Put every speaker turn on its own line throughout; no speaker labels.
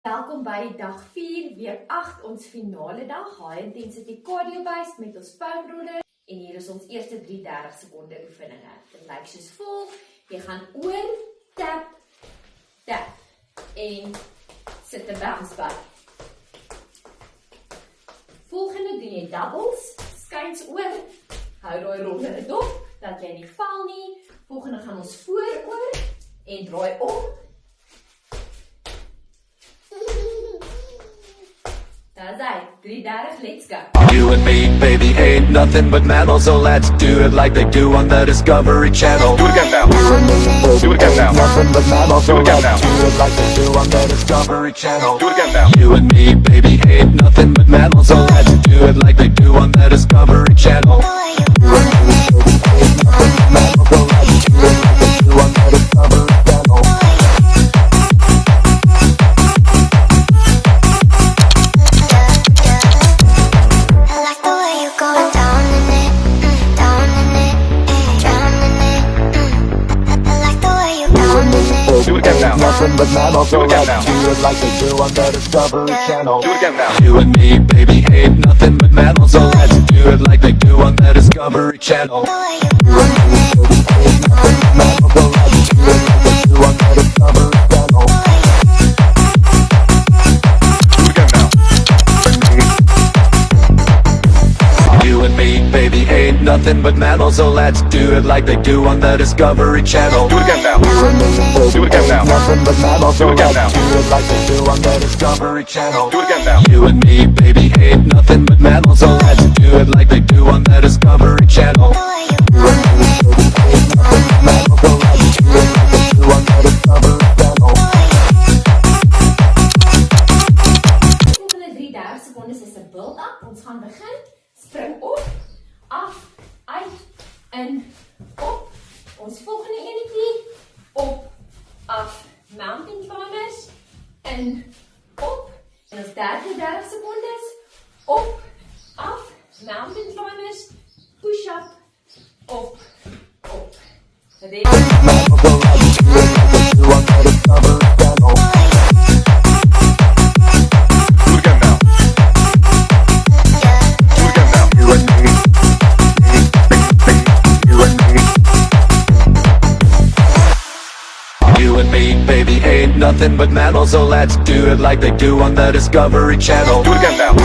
Welkom by dag 4, week 8, ons finale dag, high intensity cardio based met ons foam roller. En hier is ons eerste 30 sekonde oefeninge. Dit lyk soos volg. Jy gaan oor, tap, tap en sit 'n bounce by. Volgende doen jy doubles, skuins oor, hou daai roller dop, dat jy nie val nie. Volgende gaan ons vooroor en draai om. That's right, 3:30, let's go.
You and me, baby, ain't nothing but metal, so let's do it like they do on the Discovery Channel. Do it again now. Do it again now. Nothing but metal, so let's do it like they do on the Discovery Channel. Do it again now. You and me, baby, ain't nothing but metal, so let's do it like they do on the Discovery Channel. Nothing but metal, so let's do it like they do on the Discovery Channel. Do it again now. You and me, baby, ain't nothing but metal, so let's do it like they do on the Discovery Channel. You and me, baby, ain't nothing but metal, so let's do it like they do on the Discovery Channel. Do it again now. You and me, baby, ain't nothing but metal, so let's do it like they do on the Discovery Channel. Do it again now. Do it again now. Nothing but metal, so let's do it like they do on the Discovery Channel. Do it again now. You and me, baby, ain't nothing but metal, so let's do it like they do on the Discovery Channel. You and me, baby, ain't nothing but metal, so let's do it like they do on the Discovery Channel.
Volgende 30 secondes is 'n build-up. Ons gaan begin. Spring op, af, uit, in, op. Ons volgende enetjie, op, af, mountain climbers, in, op. En ons derde 30 secondes, op, af, mountain climbers, push-up, op, op. Ready?
Nothing but metal, so let's do it like they do on the Discovery Channel. Do it again now. Do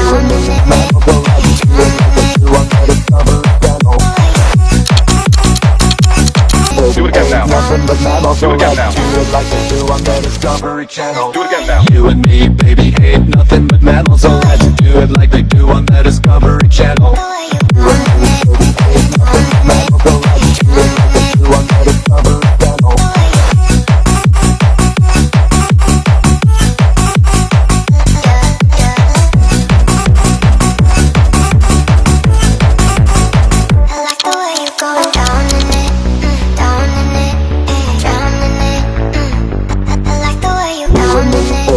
it again now. Nothing but metal, so let's do it like they do on the Discovery Channel. Do it again now. You and me, baby, ain't nothing but metal, so let's do it like they do on the Discovery Channel. You and me, baby, ain't nothing but metal, so let's do it like they do on the Discovery Channel.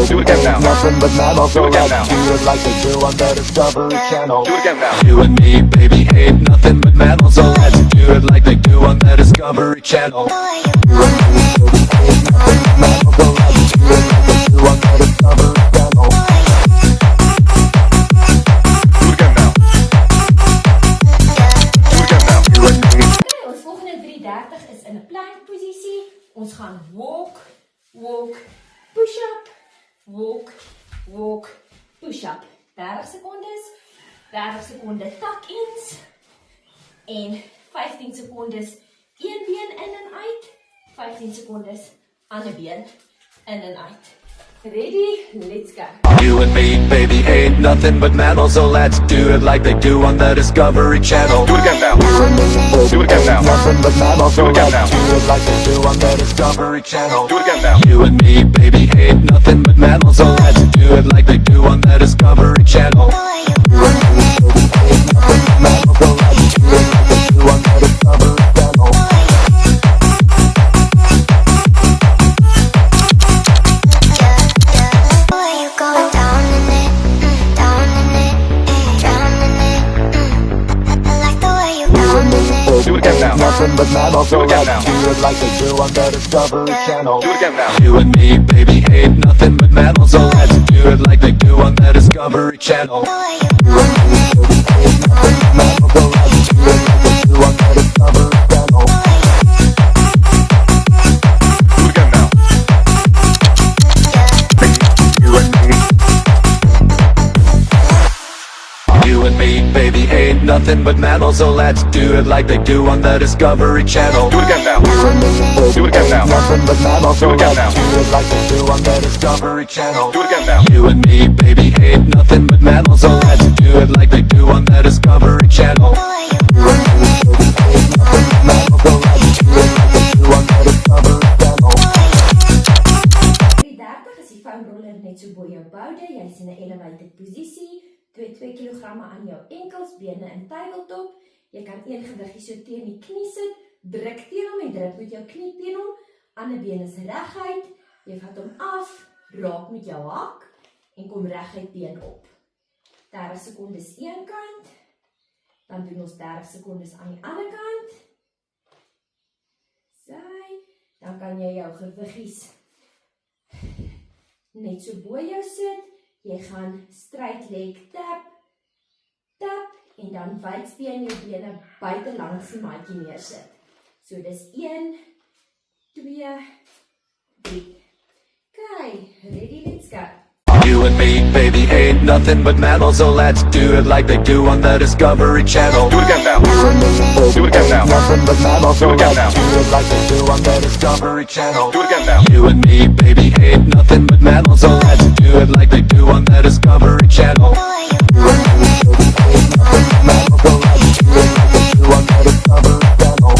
Do it again now. Nothing but metal, so let's do it like they do on the Discovery Channel. Do it again now. You and me, baby, ain't nothing but metal, so let's do it like they do on the Discovery Channel. You and me, baby, ain't nothing but metal, so let's do it like they do on the Discovery Channel. Do it again now. Do it again now. You and me.
Okay, ons volgende 3:30 is in 'n plank posisie. Ons gaan walk, walk, push-up, walk, walk, push-up. 30 secondes, 30 seconde tuck-ins en 15 secondes een been in en uit, 15 secondes ander been in en uit. Ready? Let's go.
You and me, baby, ain't nothing but metal, so let's do it like they do on the Discovery Channel. Do it again now. Do it again now. Nothing but metal, so let's do it like they do on the Discovery Channel. Do it again now. You and me, baby, ain't nothing but metal, so let's do it like they do on the Discovery Channel. You and me, baby, ain't nothing but metal, so let's do it like they do on the Discovery Channel. Do it again now. Nothing nothing but mammals, so let's do it like they do on the Discovery Channel. Do it again now. You and me, baby, ain't nothing but mammals, so let's do it like they do on the Discovery Channel. You and me, baby, ain't nothing but mammals, so let's do it like they do on the Discovery Channel. Do it again now. You and me, baby, ain't nothing but mammals, so let's do it like they do on the Discovery Channel. Do it again now. You and me, baby, do it again now. Nothing but mammals, so let's do it like they do on the Discovery Channel. Do it again now. You and me, baby, ain't nothing but mammals, so let's do it like they do on the Discovery Channel. You and me, baby, ain't nothing but mammals, so let's do it like they do on the Discovery Channel.
30 is die foamroller net so bo jou boude, jy's in 'n elevated posisie. 2 kilogramme aan jou enkels, bene in tabletop. Jy kan een gewiggie so teen die knie sit, druk teen hom en druk met jou knie teen hom. Ander been is reguit. Jy vat hom af, raak met jou hak en kom reguit been op. 30 sekondes een kant. Dan doen ons 30 sekondes aan die ander kant. Sy, dan kan jy jou gewiggies net so bo jou sit. Jy gaan straight leg tap, tap, en dan wydspeen jou bene buite langs die maatjie neersit. So dis 1, 2, 3. Okay, ready, let's go.
You and me, baby, ain't nothing but mammals, so let's do it like they do on the Discovery Channel. Do it again now. You and me, baby, do it again now. Nothing but mammals, so let's do it like they do on the Discovery Channel. Do it again now. You and me, baby, ain't nothing but mammals, so let's do it like they do on the Discovery Channel. You and me, baby, ain't nothing but mammals, so let's do it like they do on the Discovery Channel.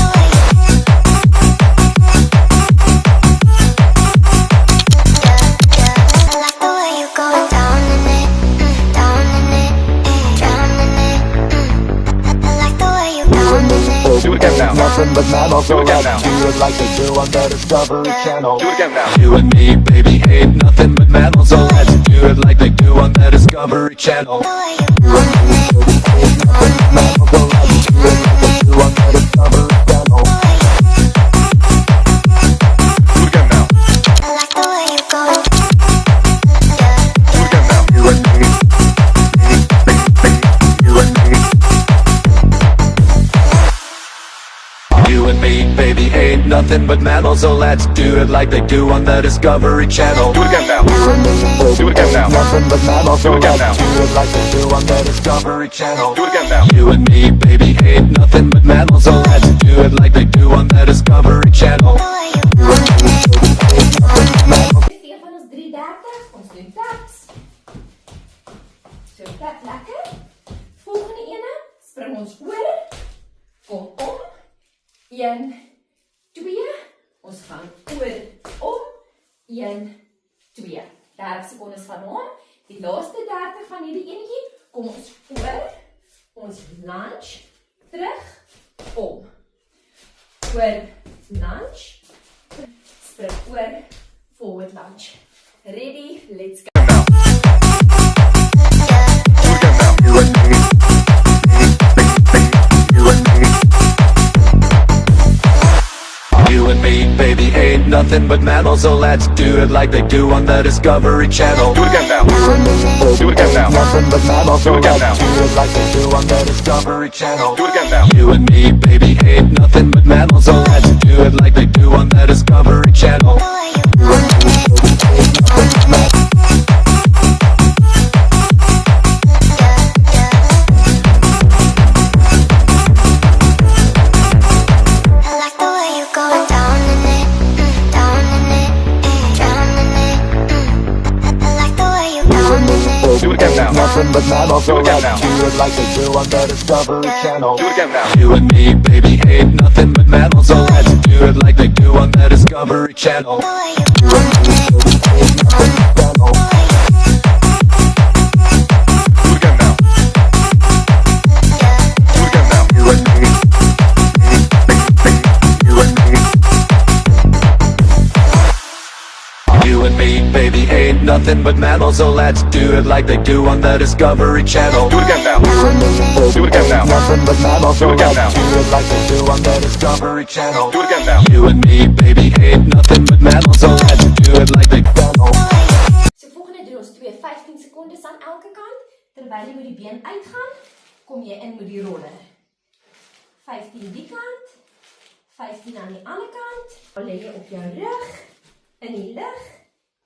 Do it again now. Nothing but mammals, so let's do it like they do on the Discovery Channel. Do it again now. You and me, baby, ain't nothing but mammals, so let's do it like they do on the Discovery Channel. You and me, baby, ain't nothing but mammals, so let's do it like they do on the Discovery Channel. Do it again now. I like the way you go. Do it again now. You and me, you and me. You and me, baby, ain't nothing but mammals, so let's do it like they do on the Discovery Channel. Do it again now. You and me, baby, do it again now. Nothing but mammals, so let's do it like they do on the Discovery Channel. Do it again now. You and me, baby, ain't nothing but mammals, so let's do it like they do on the Discovery Channel. You and me, baby, ain't nothing but mammals.
Een van ons 330, ons doen taps. So tap lekker. Volgende ene, spring ons oor. Kom om. 1, 2, ons gaan oor, om, 1, 2, 30 sekondes van hom, die laaste 30 van hierdie enetjie, kom ons oor, ons lunge, terug, om, oor, lunge, spring oor, forward lunge, ready, let's go.
You and me, baby, ain't nothing but mammals, so let's do it like they do on the Discovery Channel. Do it again now. You and me, baby, do it again now. Nothing but mammals, so let's do it like they do on the Discovery Channel. Do it again now. You and me, baby, ain't nothing but mammals, so let's do it like they do on the Discovery Channel. You and me, baby, ain't nothing but mammals. Do it again now. Nothing but mammals, so let's do it like they do on the Discovery Channel. Do it again now. You and me, baby, ain't nothing but mammals, so let's do it like they do on the Discovery Channel. You and me, baby, ain't nothing but mammals. Do it again now. Do it again now. You and me, you and me. You and me, baby, ain't nothing but mammals, so let's do it like they do on the Discovery Channel. Do it again now. Do it again now. Nothing but mammals, so let's do it like they do on the Discovery Channel. Do it again now. You and me, baby, ain't nothing but mammals, so let's do it like they do.
So volgende doen ons 15 sekondes aan elke kant. Terwyl jy met die been uitgaan, kom jy in met die roller. 15 die kant, 15 aan die ander kant. Dan lê jy op jou rug, in die lug,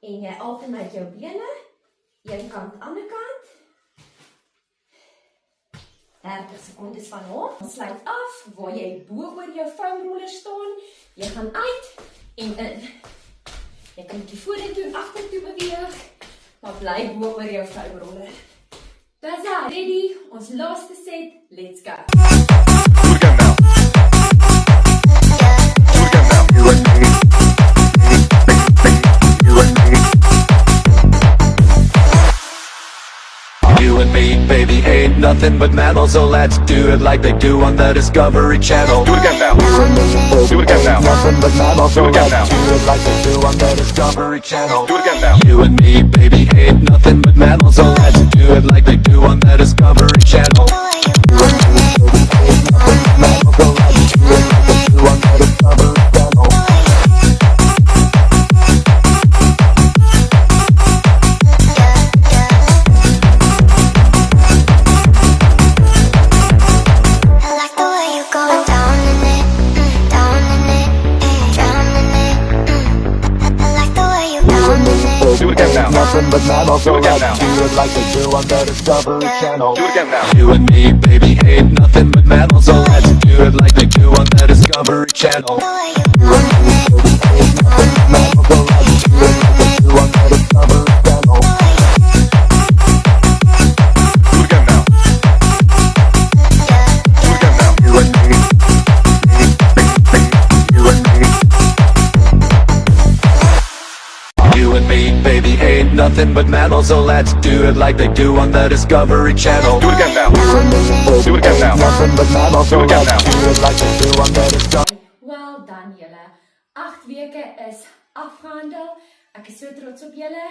en jy alternate jou bene, een kant, ander kant. 30 sekondes van hom. Sluit af, waar jy bo oor jou foam roller staan. Jy gaan uit en in. Jy kan die vorentoe en agtertoe beweeg, maar bly bo oor jou foam roller. Dis ready, ons laaste set, let's go.
Do it again now. Do it again now. You and me. You and me. You and me, baby, ain't nothing but mammals, so let's do it like they do on the Discovery Channel. Do it again now. Do it again now. Nothing but mammals, so let's do it like they do on the Discovery Channel. Do it again now. You and me, baby, ain't nothing but mammals, so let's do it like they do on the Discovery Channel. Nothing but mammals, so let's do it like they do on the Discovery Channel. Do it again now. You and me, baby, ain't nothing but mammals, so let's do it like they do on the Discovery Channel. You and me, baby, ain't nothing but mammals, so let's do it like they do on the Discovery Channel. Do it again now. Do it again now. You and me, you and me. You and me, baby, ain't nothing but mammals, so let's do it like they do on the Discovery Channel. Do it again now. Do it again now. Nothing but mammals, so let's do it like they do on the Discovery.
Well done julle. 8 weke is afgehandel. Ek is so trots op julle.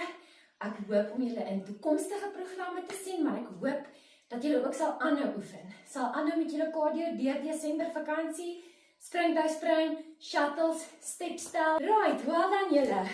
Ek hoop om julle in toekomstige programme te sien, maar ek hoop dat julle ook sal aanhou oefen. Sal aanhou met julle cardio deur Desember vakansie. Springtuig spring, shuttles, stepstel. Right, well done julle.